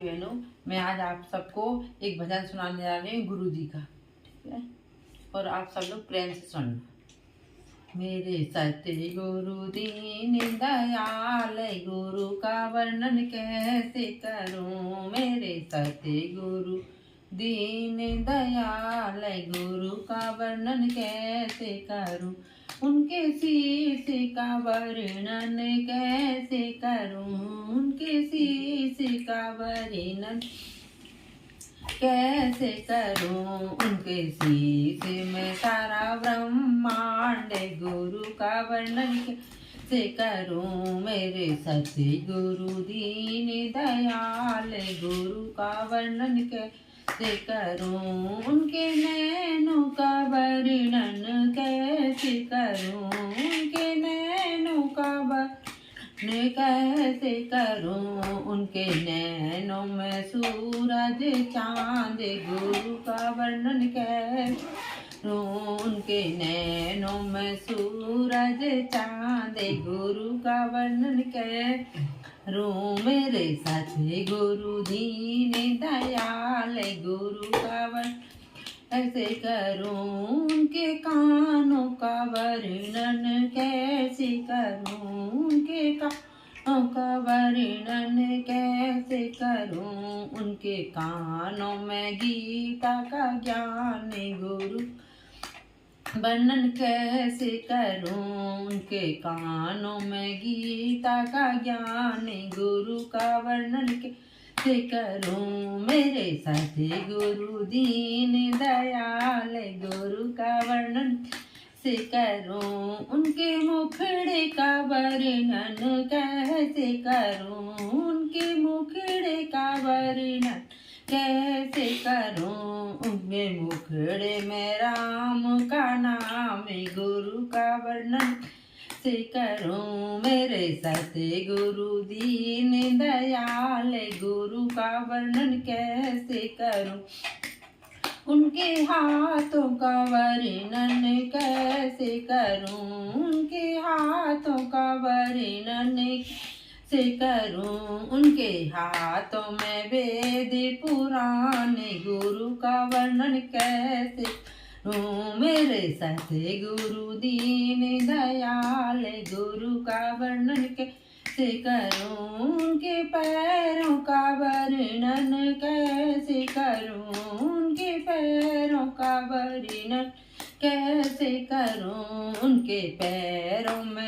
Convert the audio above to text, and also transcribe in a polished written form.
बहनों, मैं आज आप सबको एक भजन सुनाने जा रही हूँ गुरु जी का। ठीक है, और आप सब लोग प्रेम से सुनना। मेरे सत्य गुरु दीन दयाल, गुरु का वर्णन कैसे करूं। मेरे सत्य गुरु दीन दयाल, गुरु का वर्णन कैसे करूं। उनके शीश का वर्णन कैसे करूं। उनके शीश का वर्णन कैसे करूं। उनके शीश में सारा ब्रह्मांड, गुरु का वर्णन कैसे करूं। मेरे सत्य गुरु दीन दयाल, गुरु का वर्णन कैसे करूं। उनके नैनों का वर्णन कैसे करूं। उनके नैनों का वर्णन कैसे करूं। उनके नैनों में सूरज चांद, गुरु का वर्णन कैसे करूं। उनके नैनों में सूरज चांद, गुरु का वर्णन कैसे करूं। मेरे सच्चे गुरु दीन दयाल, गुरु का वर्णन कैसे करूं। उनके कानों का वर्णन कैसे करूं। उनके कानों का वर्णन कैसे करूं। उनके कानों में गीता का ज्ञान, गुरु वर्णन कैसे करूं। उनके कानों में गीता का ज्ञान, गुरु का वर्णन कैसे करूं। मेरे सत्य गुरु दीन दयाल, गुरु का वर्णन कैसे करूं। उनके मुखड़े का वर्णन कैसे करूं। उनके मुखड़े का वर्णन कैसे करूं। उनके मुखड़े में राम का नाम, गुरु का वर्णन कैसे करूं। मेरे सत्य गुरु दीन दयाल, गुरु का वर्णन कैसे करूं। उनके हाथों का वर्णन कैसे करूं। उनके हाथों का वर्णन कैसे करूं। उनके हाथों में वेद पुराण, गुरु का वर्णन कैसे करूं। मेरे सत्य गुरु दीन दयाल, गुरु का वर्णन कैसे करूं। उनके पैरों का वर्णन कैसे करूं। उनके पैरों का वर्णन कैसे करूं। उनके पैरों में